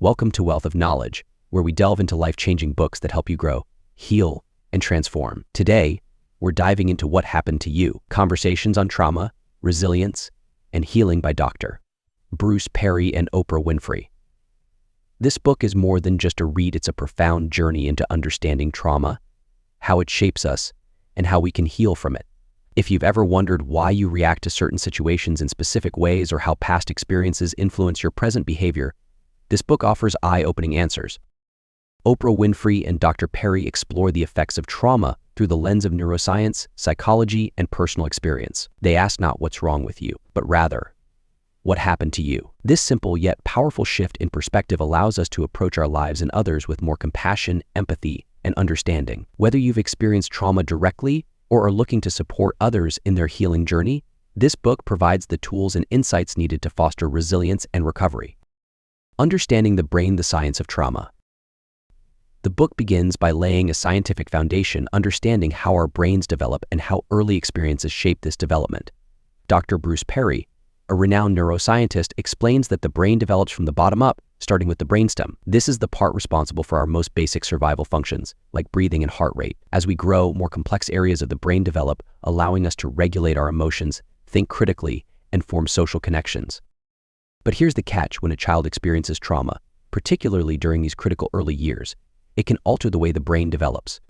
Welcome to Wealth of Knowledge, where we delve into life-changing books that help you grow, heal, and transform. Today, we're diving into What Happened to You, Conversations on Trauma, Resilience, and Healing by Dr. Bruce Perry and Oprah Winfrey. This book is more than just a read, it's a profound journey into understanding trauma, how it shapes us, and how we can heal from it. If you've ever wondered why you react to certain situations in specific ways or how past experiences influence your present behavior, this book offers eye-opening answers. Oprah Winfrey and Dr. Perry explore the effects of trauma through the lens of neuroscience, psychology, and personal experience. They ask not what's wrong with you, but rather, what happened to you? This simple yet powerful shift in perspective allows us to approach our lives and others with more compassion, empathy, and understanding. Whether you've experienced trauma directly or are looking to support others in their healing journey, this book provides the tools and insights needed to foster resilience and recovery. Understanding the Brain, the Science of Trauma. The book begins by laying a scientific foundation, understanding how our brains develop and how early experiences shape this development. Dr. Bruce Perry, a renowned neuroscientist, explains that the brain develops from the bottom up, starting with the brainstem. This is the part responsible for our most basic survival functions, like breathing and heart rate. As we grow, more complex areas of the brain develop, allowing us to regulate our emotions, think critically, and form social connections. But here's the catch: when a child experiences trauma, particularly during these critical early years, it can alter the way the brain develops.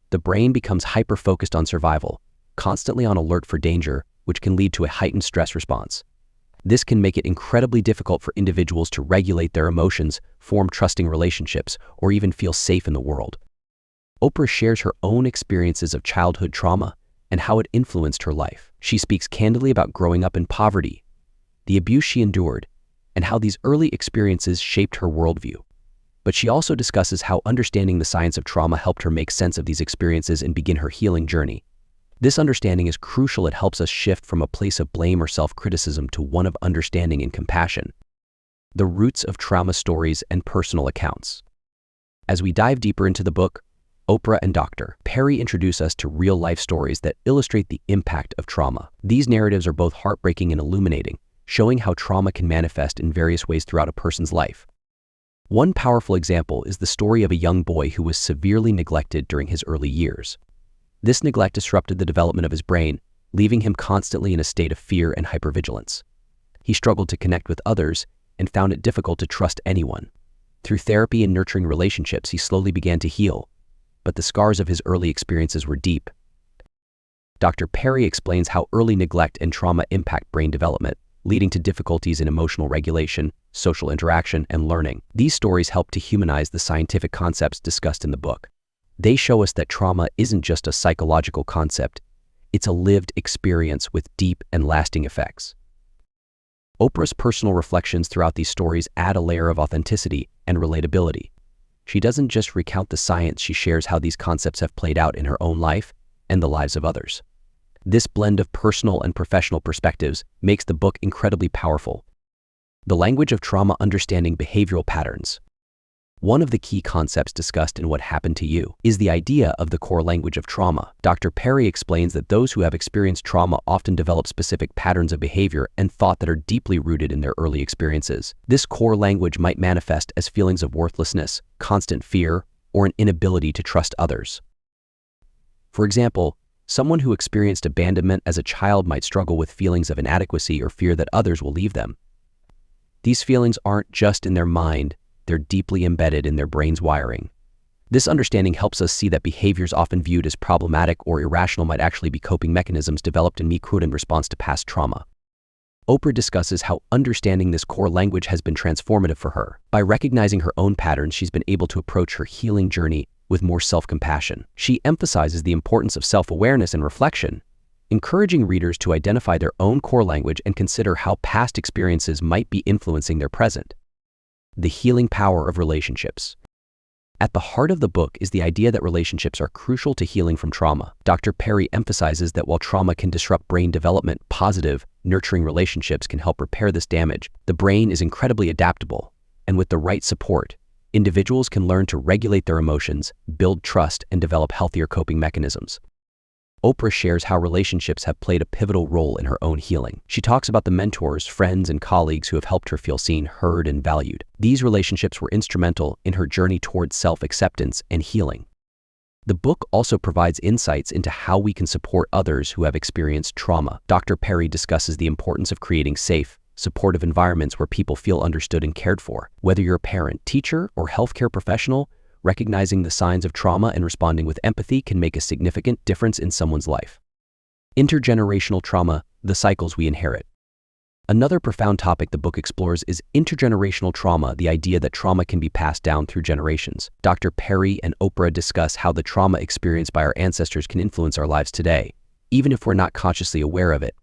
The brain becomes hyper-focused on survival, constantly on alert for danger, which can lead to a heightened stress response. This can make it incredibly difficult for individuals to regulate their emotions, form trusting relationships, or even feel safe in the world. Oprah shares her own experiences of childhood trauma and how it influenced her life. She speaks candidly about growing up in poverty, the abuse she endured, and how these early experiences shaped her worldview. But she also discusses how understanding the science of trauma helped her make sense of these experiences and begin her healing journey. This understanding is crucial. It helps us shift from a place of blame or self-criticism to one of understanding and compassion. The roots of trauma stories and personal accounts. As we dive deeper into the book, Oprah and Dr. Perry introduce us to real-life stories that illustrate the impact of trauma. These narratives are both heartbreaking and illuminating, showing how trauma can manifest in various ways throughout a person's life. One powerful example is the story of a young boy who was severely neglected during his early years. This neglect disrupted the development of his brain, leaving him constantly in a state of fear and hypervigilance. He struggled to connect with others and found it difficult to trust anyone. Through therapy and nurturing relationships, he slowly began to heal, but the scars of his early experiences were deep. Dr. Perry explains how early neglect and trauma impact brain development, leading to difficulties in emotional regulation, social interaction, and learning. These stories help to humanize the scientific concepts discussed in the book. They show us that trauma isn't just a psychological concept, it's a lived experience with deep and lasting effects. Oprah's personal reflections throughout these stories add a layer of authenticity and relatability. She doesn't just recount the science, she shares how these concepts have played out in her own life and the lives of others. This blend of personal and professional perspectives makes the book incredibly powerful. The language of trauma: understanding behavioral patterns. One of the key concepts discussed in What Happened to You is the idea of the core language of trauma. Dr. Perry explains that those who have experienced trauma often develop specific patterns of behavior and thought that are deeply rooted in their early experiences. This core language might manifest as feelings of worthlessness, constant fear, or an inability to trust others. For example, someone who experienced abandonment as a child might struggle with feelings of inadequacy or fear that others will leave them. These feelings aren't just in their mind, they're deeply embedded in their brain's wiring. This understanding helps us see that behaviors often viewed as problematic or irrational might actually be coping mechanisms developed in response to past trauma. Oprah discusses how understanding this core language has been transformative for her. By recognizing her own patterns, she's been able to approach her healing journey with more self-compassion. She emphasizes the importance of self-awareness and reflection, encouraging readers to identify their own core language and consider how past experiences might be influencing their present. The healing power of relationships. At the heart of the book is the idea that relationships are crucial to healing from trauma. Dr. Perry emphasizes that while trauma can disrupt brain development, positive, nurturing relationships can help repair this damage. The brain is incredibly adaptable, and with the right support, individuals can learn to regulate their emotions, build trust, and develop healthier coping mechanisms. Oprah shares how relationships have played a pivotal role in her own healing. She talks about the mentors, friends, and colleagues who have helped her feel seen, heard, and valued. These relationships were instrumental in her journey towards self-acceptance and healing. The book also provides insights into how we can support others who have experienced trauma. Dr. Perry discusses the importance of creating safe, supportive environments where people feel understood and cared for. Whether you're a parent, teacher, or healthcare professional, recognizing the signs of trauma and responding with empathy can make a significant difference in someone's life. Intergenerational trauma, the cycles we inherit. Another profound topic the book explores is intergenerational trauma, the idea that trauma can be passed down through generations. Dr. Perry and Oprah discuss how the trauma experienced by our ancestors can influence our lives today, even if we're not consciously aware of it.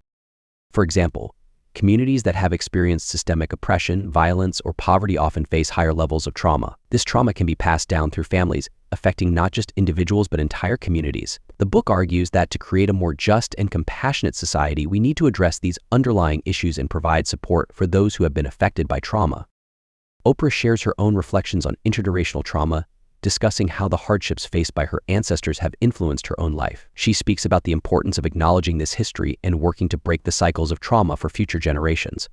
For example, communities that have experienced systemic oppression, violence, or poverty often face higher levels of trauma. This trauma can be passed down through families, affecting not just individuals but entire communities. The book argues that to create a more just and compassionate society, we need to address these underlying issues and provide support for those who have been affected by trauma. Oprah shares her own reflections on intergenerational trauma, discussing how the hardships faced by her ancestors have influenced her own life. She speaks about the importance of acknowledging this history and working to break the cycles of trauma for future generations.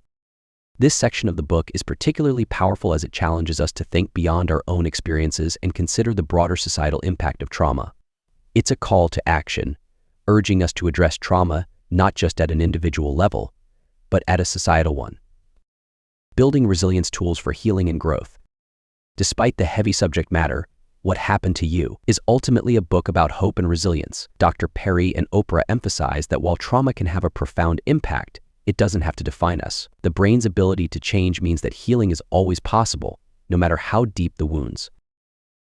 This section of the book is particularly powerful as it challenges us to think beyond our own experiences and consider the broader societal impact of trauma. It's a call to action, urging us to address trauma not just at an individual level, but at a societal one. Building resilience tools for healing and growth. Despite the heavy subject matter, What Happened to You is ultimately a book about hope and resilience. Dr. Perry and Oprah emphasize that while trauma can have a profound impact, it doesn't have to define us. The brain's ability to change means that healing is always possible, no matter how deep the wounds.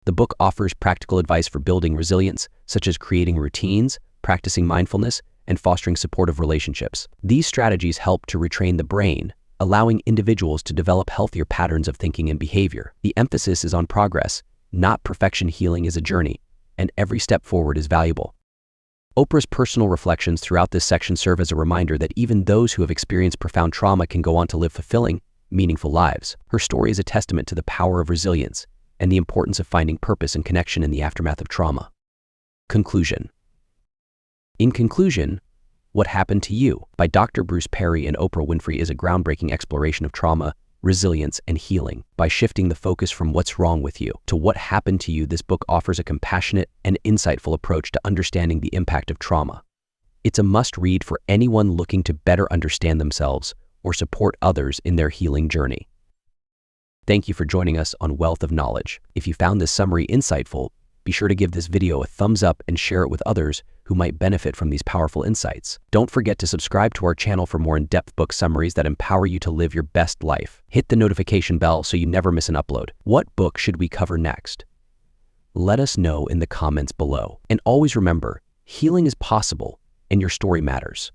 The book offers practical advice for building resilience, such as creating routines, practicing mindfulness, and fostering supportive relationships. These strategies help to retrain the brain, allowing individuals to develop healthier patterns of thinking and behavior. The emphasis is on progress, not perfection. Healing is a journey, and every step forward is valuable. Oprah's personal reflections throughout this section serve as a reminder that even those who have experienced profound trauma can go on to live fulfilling, meaningful lives. Her story is a testament to the power of resilience and the importance of finding purpose and connection in the aftermath of trauma. Conclusion. In conclusion, What Happened to You by Dr. Bruce Perry and Oprah Winfrey is a groundbreaking exploration of trauma, resilience, and healing. By shifting the focus from what's wrong with you to what happened to you, this book offers a compassionate and insightful approach to understanding the impact of trauma. It's a must-read for anyone looking to better understand themselves or support others in their healing journey. Thank you for joining us on Wealth of Knowledge. If you found this summary insightful, be sure to give this video a thumbs up and share it with others who might benefit from these powerful insights. Don't forget to subscribe to our channel for more in-depth book summaries that empower you to live your best life. Hit the notification bell so you never miss an upload. What book should we cover next? Let us know in the comments below. And always remember, healing is possible and your story matters.